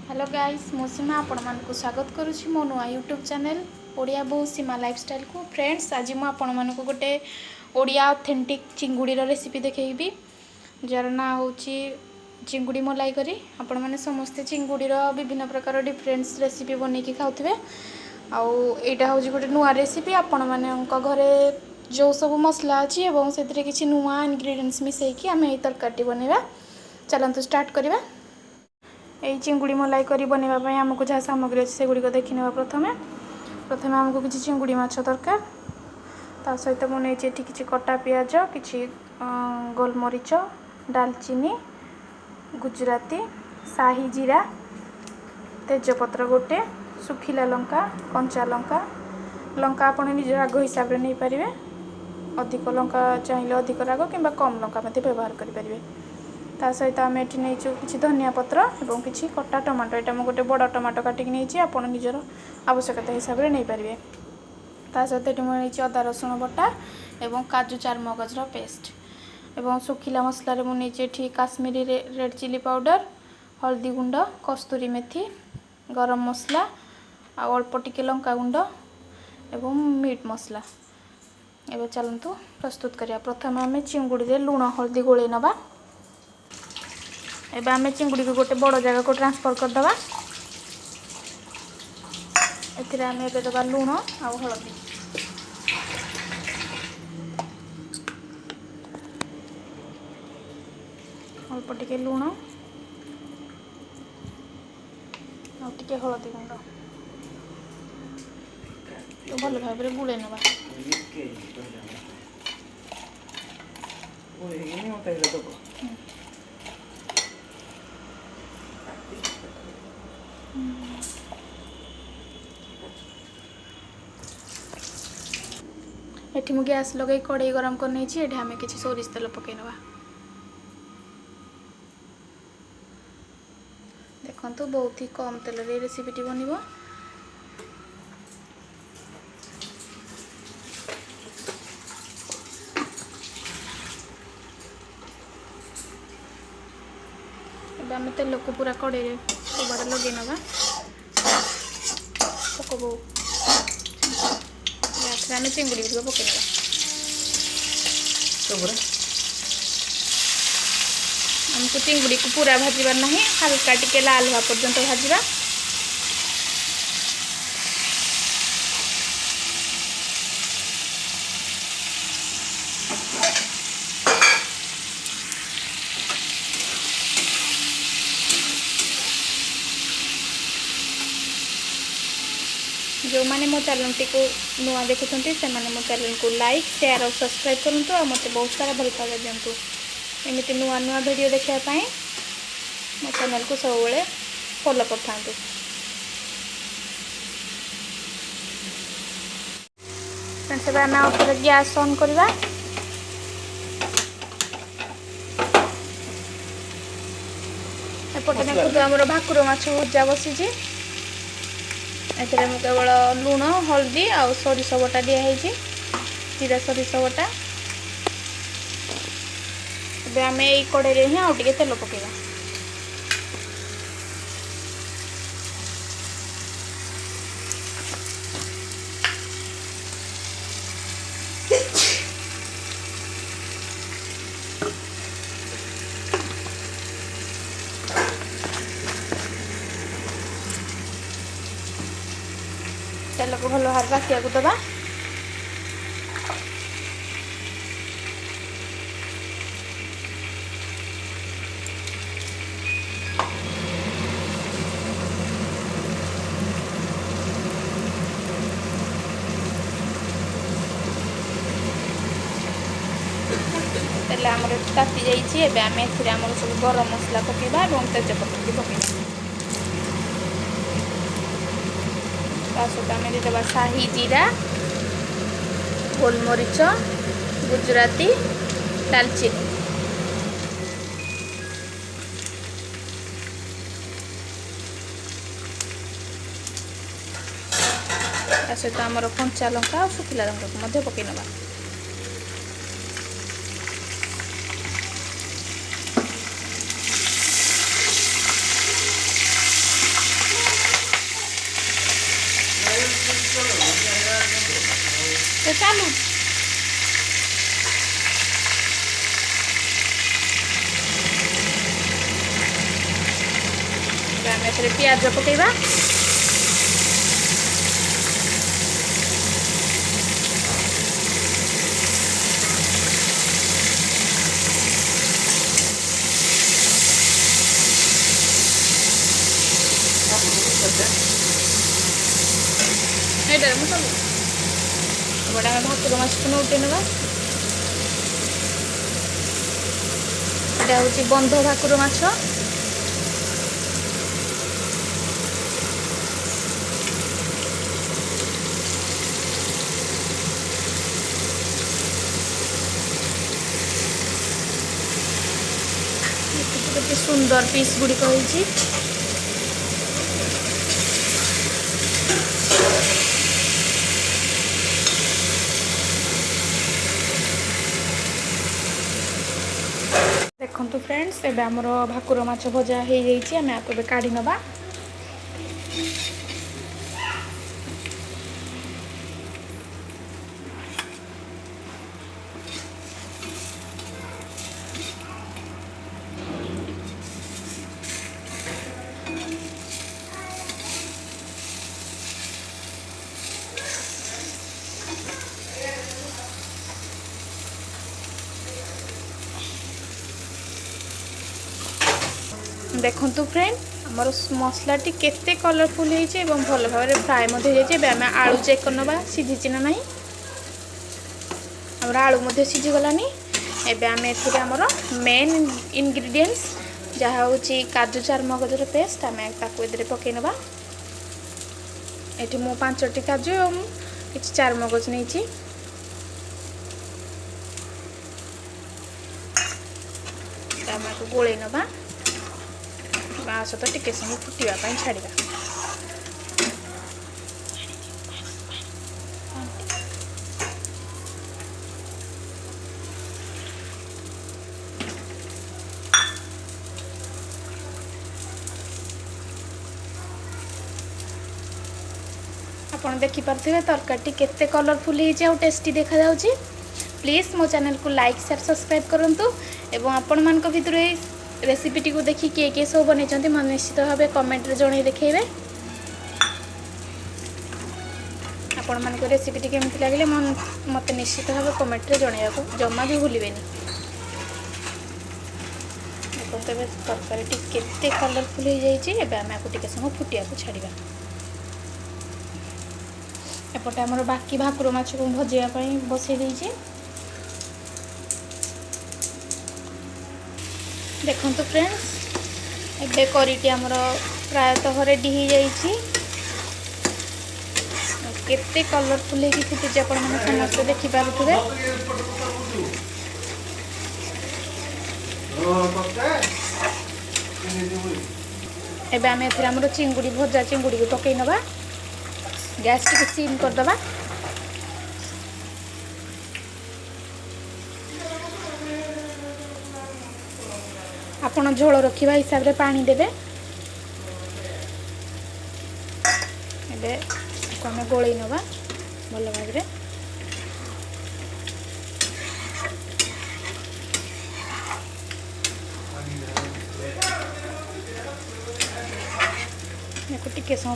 Hello guys मो सीमा आपण मानक स्वागत करुच्ची मो नुआ यूट्यूब चैनल ओडिया बहु सीमा लाइफस्टाइल को। फ्रेंड्स आज मु आपण मानक गोटे ओडिया ऑथेंटिक चिंगुड़ी रेसिपी देखैबी जार ना होची चिंगुड़ी मलाई करी। आपण माने समस्त चिंगुड़ी विभिन्न प्रकार डिफरेंट रेसिपी बनेकी खाउथिबे। आउ एटा होची गोटे नुआ रेसिपी आपण माने घरे जो सब मसला अच्छी एवं से किसी नुआ इनग्रेडिएंट्स मिसेकी आम ये तरकारी बनैबा। चलतु स्टार्ट करवा। यही चिंगुड़ी मलाई करी बनवाई आमको जहाँ सामग्री अच्छे से गुड़िक देखने प्रथमे प्रथमे आमको किसी चिंगुड़ी माछ दरकार। ता सहित मुझे किसी कटा पियाज किसी गोलमरीच डालचीनी गुजराती शाही जीरा तेजपत्र गोटे सुखिला लंका कंचा लंका लंका आप निज राग हिसाब से नहीं पारे। अधिक लंका चाहिए अधिक राग कि कम लंका व्यवहार करेंगे। ता सहित आम ये नहीं किसी धनिया पत्र और किसी कटा टमाटो यहाँ गोटे बड़ टमाटो काटिक नहीं आप निजर आवश्यकता हिसाब से नहीं पारे। ता सहित ये मुझे अदा रसुण बटा एवं काजू चारमगजर पेस्ट एवं सुखिला मसलार मुझे काश्मीरी रेड चिली पाउडर हल्दी गुंड कस्तूरी मेथी गरम मसला अल्प टिके लंका गुंड एवं मीट मसला। एवं चलतु प्रस्तुत करिया। प्रथम आम चिंगुड़ी लुण हल्दी गोले नवा। एबे आम चिंगुड़ी को गोटे बड़ जगह को ट्रांसफर करदे। एथिरे आम एबे दबा लुण आ हलदी अल्प टिके लुण आ टिके हलदी गुंड तो भल भाव में गुड़े नवा। एठी मु गैस लगे कड़ाई गरम कर नहीं एठी हमें किसी सोरिष तेल पकई नवा। देखंतु बहुत ही कम तेल रे रेसिपीटी बनिबो। एबे हम तेल को पूरा कड़ाई सबड़ लगे नवा। पकबो आम चिंगुड़ी गुड़ पकई आमको चिंगुड़ी को पूरा भाजबार ना हल्का टिके लाल हुआ पर्यंत भाजवा। जो मैंने मो चैनल को नुआ देखुं से मो चैनल को लाइक शेयर और सब्सक्राइब करूँ और मत बहुत सारा भल पाइबा दिंतु। एमती नुआ नुआ वीडियो देखापी मो चैनल को सब फॉलो कर था। आम आउे गैस ऑन करवा। एपटे देखो आम भाकुर माछ भजा बसी। एथिरे मु केवल लुण हल्दी आ सोरिष बटा दिखाई जीरा सोरिष बटा। एबे आम यही कड़े ही आउ टिके तेल पकेगा। तेल को भल भाव राखिया दबा। तेल आम ताती जाइए। आम एम सब गरम मसला पकेबा और तेजपत्र पकेबा। सहित आम देवा शाही जीरा गोलमरीच गुजराती डालचीनी सहित आमर कंचा लंका और सुखिला लंका को पकई नवा। तो चालू आम पियाज पकेबा। बड़ा भाकुर माछ को उठे ना हूँ बंध भाकुर माछ। केते सुंदर पीस गुड़ी होइछि। देखंतु फ्रेंड्स एबे हमरो भाकुर माछ भजा हो जाइछि। आमे आपे काढी नबा। देखंतु फ्रेंड हमर मसला टी केते कलरफुल होइछे एवं भल भाव रे फ्राई मध्ये होइछे। बे आमे आलू चेक करनबा सिझिछि ना नाही। हमरा आलू मध्ये सिझि गलानी। एबे आमे एथिरे हमर मेन इंग्रेडिएंट्स जहा होछि काजू चारमगजर पेस्ट आमे ताको इधरे पकेनबा। एठी मो 5टी काजू एवं किछि चारमगज नेछि। आमे को गोळे नबा। बास तो टिके समय फुटिया छाड़ा। आपन देखि पारथिबे तरकारी केते कलरफुल होइछे और टेस्टी देखा जाउछि। प्लीज मो चैनल को लाइक शेयर सब्सक्राइब करंतु एवं आपण मान को भितर रेसिपी को देखि किए सब बनई मन निश्चित भाव कमेंट रे जणै देखैबे। आपण मान को रेसिपी केमति लागले मते निश्चित भाव कमेंट रे जणैया को जम्मा भी भूलिबेनी। देखो तबे तरकारी केते कलरफुल हो जाइछि। एबे हम आको टिके समय फुटिया को छाड़िबा। एपटे हमर बाकी भाकुर माछ को भजिया पई बसै दैछि। देखंतु फ्रेंड्स एबे करीटी हमर प्रायतः रेडी हो जाइछि। केते कलरफुल है कि फुटुछि आपण माने समस्त देखि पारुथबे। एबे आमे एथिरा हमर चिंगुड़ी भजा चिंगुड़ी को पकई नबा। गैस टी सिम कर दबा। आपण झोल रखिबा हिसाब रे पानी देबे। एबे कोमे गोळै नबा भल भाग रे। एको टिके समय